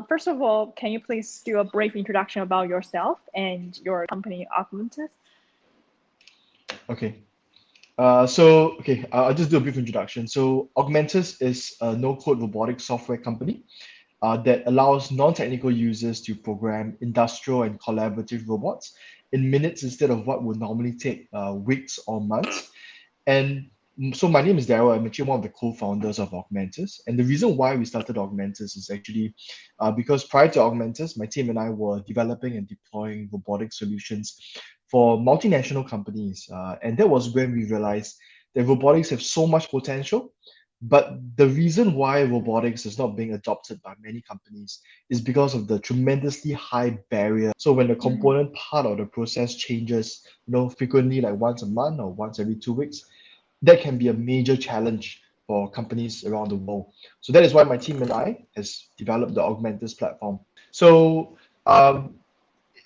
first of all, can you please do a brief introduction about yourself and your company, Augmentus? Okay. I'll just do a brief introduction. So Augmentus is a no-code robotic software company that allows non-technical users to program industrial and collaborative robots in minutes instead of what would normally take weeks or months. And so my name is Daryl. I'm actually one of the co-founders of Augmentus. And the reason why we started Augmentus is actually because prior to Augmentus, my team and I were developing and deploying robotic solutions for multinational companies. And that was when we realized that robotics have so much potential. But the reason why robotics is not being adopted by many companies is because of the tremendously high barrier. So when the Mhm. component part of the process changes, frequently like once a month or once every 2 weeks, that can be a major challenge for companies around the world. So that is why my team and I has developed the Augmentus platform. So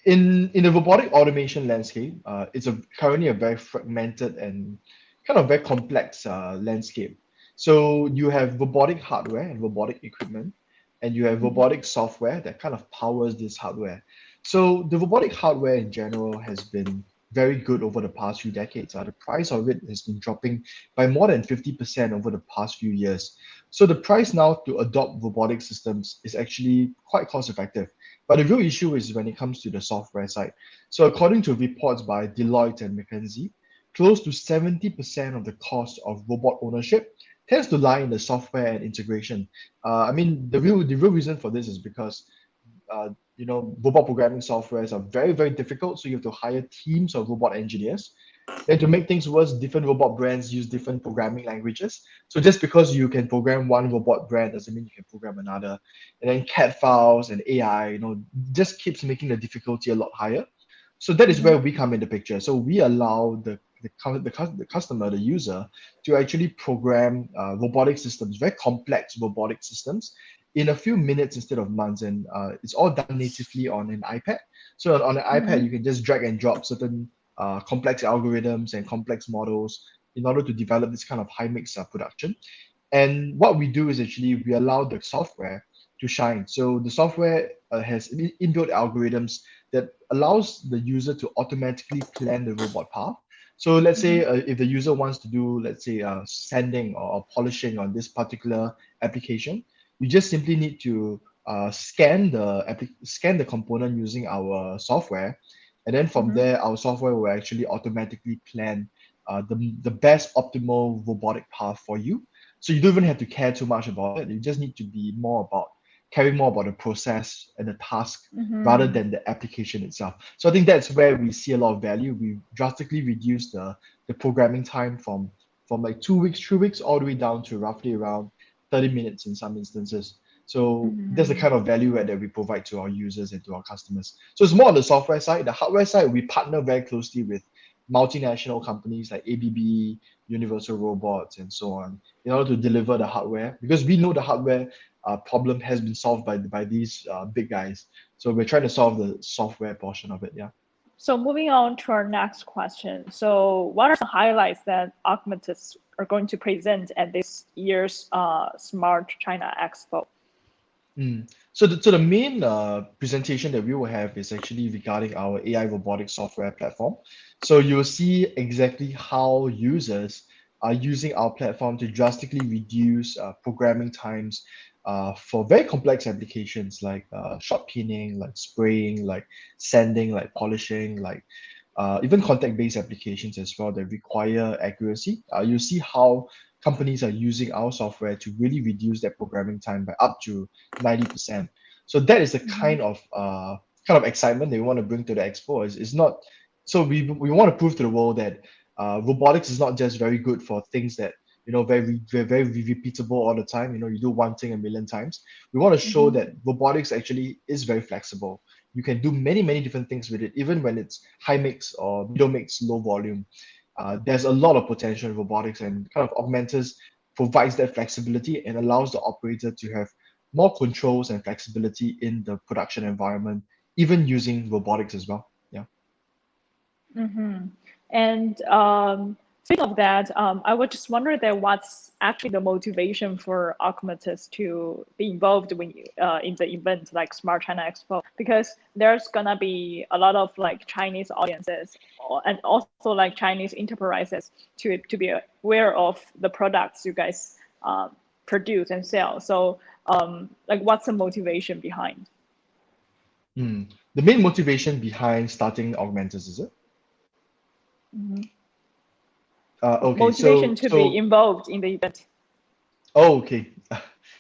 in the robotic automation landscape, it's currently a very fragmented and kind of very complex landscape. So you have robotic hardware and robotic equipment, and you have Mhm. robotic software that kind of powers this hardware. So the robotic hardware in general has been very good over the past few decades. The price of it has been dropping by more than 50% over the past few years. So the price now to adopt robotic systems is actually quite cost effective. But the real issue is when it comes to the software side. So according to reports by Deloitte and McKinsey, close to 70% of the cost of robot ownership tends to lie in the software and integration. I mean, the real reason for this is because robot programming softwares are very, very difficult. So you have to hire teams of robot engineers. Then to make things worse, different robot brands use different programming languages. So just because you can program one robot brand doesn't mean you can program another. And then CAD files and AI, just keeps making the difficulty a lot higher. So that is Mhm. where we come in the picture. So we allow the customer, the user, to actually program robotic systems, very complex robotic systems, in a few minutes instead of months. And it's all done natively on an iPad. So on an iPad, Mhm. you can just drag and drop certain complex algorithms and complex models in order to develop this kind of high mix production. And what we do is actually we allow the software to shine. So the software has inbuilt algorithms that allows the user to automatically plan the robot path. So let's say Mhm. if the user wants to do, let's say, sanding or polishing on this particular application, you just simply need to scan the component using our software, and then from Mhm. there, our software will actually automatically plan the best optimal robotic path for you. So you don't even have to care too much about it. You just need to be more about caring more about the process and the task rather Mhm. than the application itself. So I think that's where we see a lot of value. We drastically reduce the programming time from like 2 weeks, 3 weeks, all the way down to roughly around 30 minutes in some instances. So that's the Mhm. kind of value add that we provide to our users and to our customers. So it's more on the software side. The hardware side, we partner very closely with multinational companies like ABB, Universal Robots, and so on, in order to deliver the hardware, because we know the hardware problem has been solved by these big guys. So we're trying to solve the software portion of it. Yeah. So moving on to our next question. So what are some highlights that Augmentus are going to present at this year's Smart China Expo? So the main presentation that we will have is actually regarding our AI robotic software platform. So you will see exactly how users are using our platform to drastically reduce programming times for very complex applications like shot peening, like spraying, like sanding, like polishing, like even contact-based applications as well that require accuracy. You see how companies are using our software to really reduce their programming time by up to 90%. So that is the Mhm. kind of excitement that we want to bring to the expo. Is not so we want to prove to the world that robotics is not just very good for things that very repeatable all the time. You do one thing a million times. We want to show Mhm. that robotics actually is very flexible. You can do many different things with it, even when it's high mix or middle mix, low volume. There's a lot of potential in robotics, and kind of Augmentus provides that flexibility and allows the operator to have more controls and flexibility in the production environment, even using robotics as well. Yeah. Mhm. And Speaking of that, I would just wonder that what's actually the motivation for Augmentus to be involved in the event like Smart China Expo, because there's gonna be a lot of like Chinese audiences and also like Chinese enterprises to be aware of the products you guys produce and sell. So like what's the motivation behind? The main motivation behind starting Augmentus, is it? Mhm. Okay, Motivation so to be so involved in the event. oh, okay.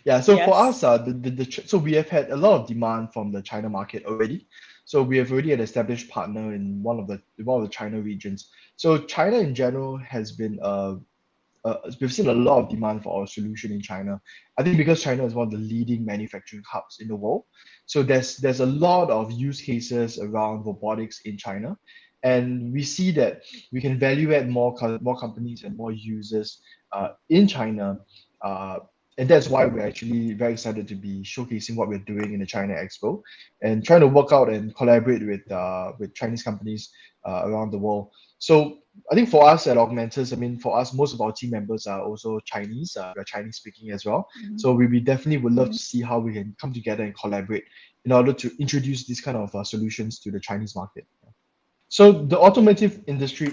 Yeah, so for us, Yes. so we have had a lot of demand from the China market already. So we have already an established partner in one of the China regions. So China in general has been we've seen a lot of demand for our solution in China. I think because China is one of the leading manufacturing hubs in the world, so there's a lot of use cases around robotics in China, and we see that we can value add more companies and more users in China. Uh, and that's why we're actually very excited to be showcasing what we're doing in the China Expo and trying to work out and collaborate with Chinese companies around the world. So I think for us at Augmentus, I mean, for us, most of our team members are also Chinese. We're Chinese speaking as well. Mhm. So we definitely would love Mhm. to see how we can come together and collaborate in order to introduce these kind of solutions to the Chinese market. So the automotive industry,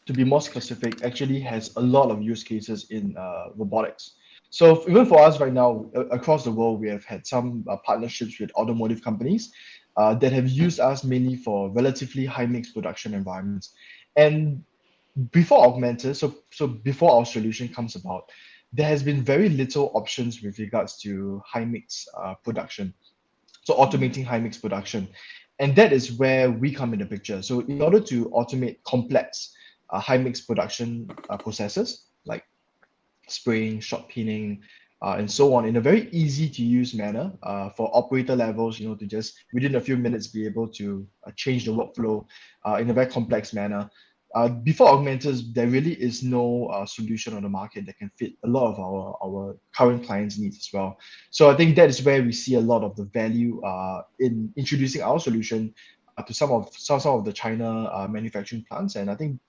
to be more specific, actually has a lot of use cases in robotics. So even for us right now, across the world, we have had some partnerships with automotive companies that have used us mainly for relatively high mix production environments. And before Augmented, so before our solution comes about, there has been very little options with regards to high mix production, so Mhm. automating high mix production, and that is where we come in the picture. So in order to automate complex high mix production processes like spraying, shot peening, and so on in a very easy to use manner for operator levels, to just within a few minutes be able to change the workflow in a very complex manner. Before Augmentus, there really is no solution on the market that can fit a lot of our current clients' needs as well. So I think that is where we see a lot of the value in introducing our solution to some of the China manufacturing plants. And I think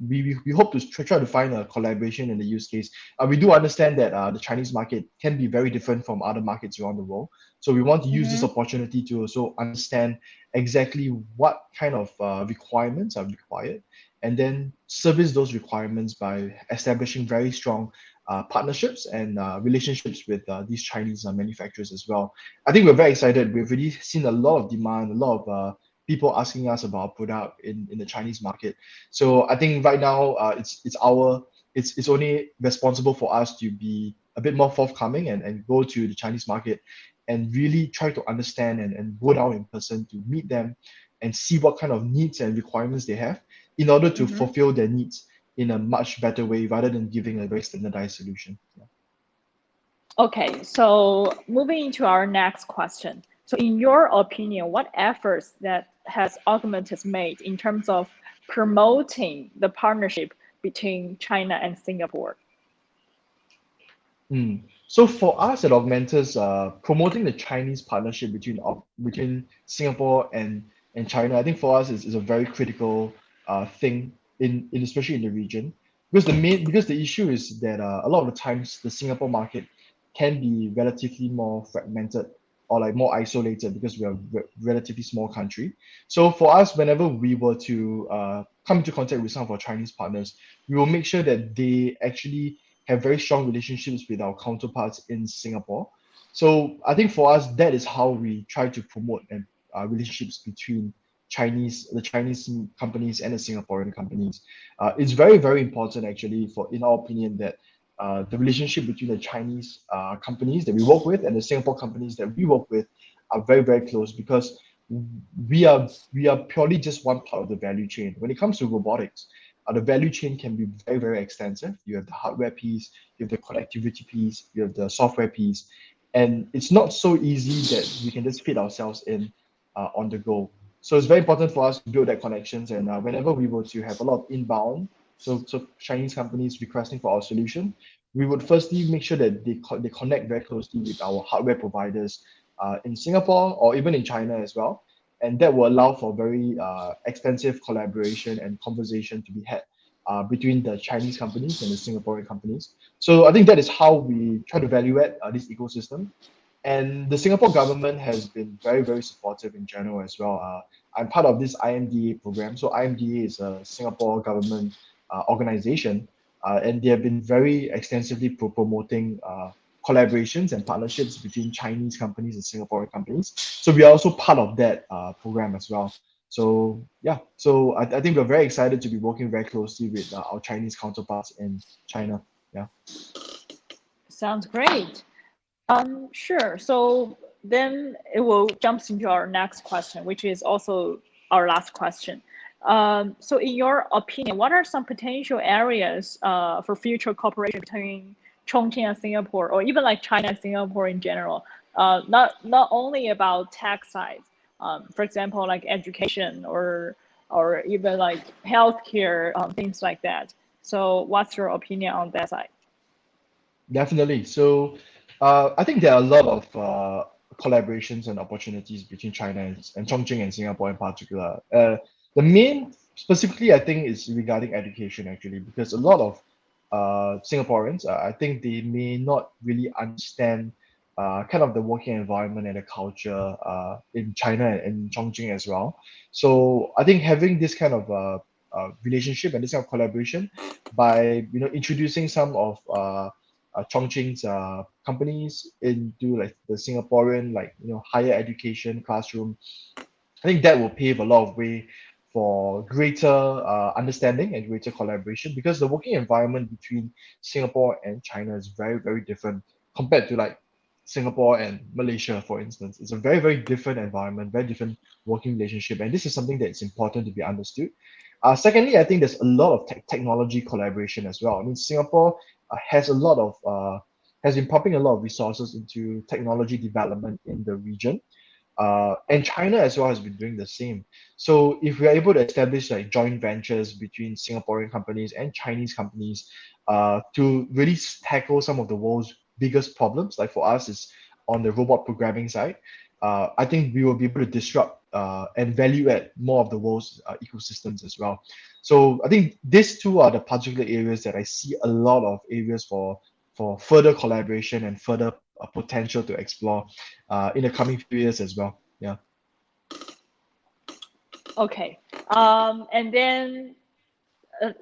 we hope to try to find a collaboration in the use case. We do understand that the Chinese market can be very different from other markets around the world. So we want to use this Mhm. opportunity to also understand exactly what kind of requirements are required and then service those requirements by establishing very strong partnerships and relationships with these Chinese manufacturers as well. I think we're very excited. We've really seen a lot of demand, a lot of people asking us about our product in the Chinese market. So I think right now it's only responsible for us to be a bit more forthcoming and go to the Chinese market and really try to understand and go down in person to meet them and see what kind of needs and requirements they have in order to Mhm. fulfill their needs in a much better way rather than giving a very standardized solution. Yeah. Okay, so moving into our next question. So in your opinion, what efforts that has Augmentus made in terms of promoting the partnership between China and Singapore? So for us at Augmentus, promoting the Chinese partnership between Singapore and China, I think for us is a very critical thing in especially in the region because the issue is that a lot of the times the Singapore market can be relatively more fragmented or like more isolated because we are relatively small country. So for us, whenever we were to come into contact with some of our Chinese partners, we will make sure that they actually have very strong relationships with our counterparts in Singapore. So I think for us, that is how we try to promote and relationships between the Chinese companies and the Singaporean companies. It's very, very important actually in our opinion, that the relationship between the Chinese companies that we work with and the Singapore companies that we work with are very, very close because we are purely just one part of the value chain. When it comes to robotics, the value chain can be very, very extensive. You have the hardware piece, you have the connectivity piece, you have the software piece, and it's not so easy that we can just fit ourselves in on the go. So it's very important for us to build that connections. And whenever we were to have a lot of inbound, so Chinese companies requesting for our solution, we would firstly make sure that they connect very closely with our hardware providers in Singapore or even in China as well, and that will allow for very extensive collaboration and conversation to be had between the Chinese companies and the Singaporean companies. So I think that is how we try to value add this ecosystem. And the Singapore government has been very, very supportive in general as well. I'm part of this IMDA program. So IMDA is a Singapore government organization, and they have been very extensively promoting collaborations and partnerships between Chinese companies and Singaporean companies. So we are also part of that program as well. So yeah, so I think we're very excited to be working very closely with our Chinese counterparts in China. Yeah. Sounds great. Sure. So then it will jump into our next question, which is also our last question. So in your opinion, what are some potential areas for future cooperation between Chongqing and Singapore, or even like China and Singapore in general? Not only about tech side, for example, like education or even like healthcare, things like that. So what's your opinion on that side? Definitely. So, I think there are a lot of collaborations and opportunities between China and Chongqing and Singapore in particular. The main, specifically, I think, is regarding education actually, because a lot of Singaporeans, I think they may not really understand kind of the working environment and the culture in China and Chongqing as well. So, I think having this kind of relationship and this kind of collaboration by introducing some of Chongqing's companies into like the Singaporean higher education classroom. I think that will pave a lot of way for greater understanding and greater collaboration because the working environment between Singapore and China is very, very different compared to like Singapore and Malaysia, for instance. It's a very, very different environment, very different working relationship. And this is something that's important to be understood. Secondly, I think there's a lot of technology collaboration as well. I mean, Singapore has been pumping a lot of resources into technology development in the region, and China as well has been doing the same. So if we are able to establish like joint ventures between Singaporean companies and Chinese companies, to really tackle some of the world's biggest problems, like for us is on the robot programming side, I think we will be able to disrupt and value add more of the world's ecosystems as well. So I think these two are the particular areas that I see a lot of areas for further collaboration and further potential to explore in the coming few years as well. Yeah. Okay. And then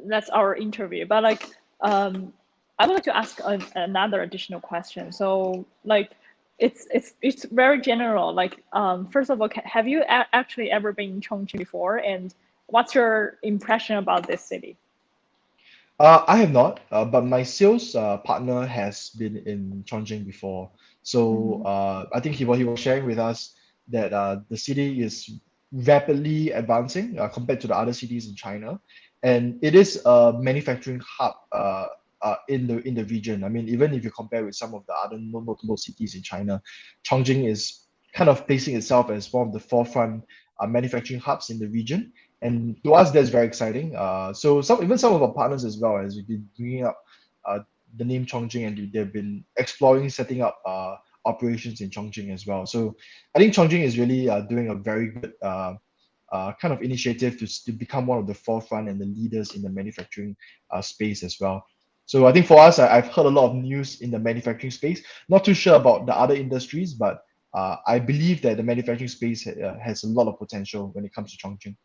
that's our interview. But like, I would like to ask another additional question. So like, it's very general. Like, first of all, have you actually ever been in Chongqing before? And what's your impression about this city? I have not, but my sales partner has been in Chongqing before. So Mm-hmm. I think he was sharing with us that the city is rapidly advancing compared to the other cities in China, and it is a manufacturing hub in the region. I mean, even if you compare with some of the other notable cities in China, Chongqing is kind of placing itself as one of the forefront manufacturing hubs in the region. And to us, that's very exciting. So some of our partners as well, as we've been bringing up the name Chongqing, and they've been exploring setting up operations in Chongqing as well. So I think Chongqing is really doing a very good kind of initiative to become one of the forefront and the leaders in the manufacturing space as well. So I think for us, I've heard a lot of news in the manufacturing space. Not too sure about the other industries, but I believe that the manufacturing space has a lot of potential when it comes to Chongqing.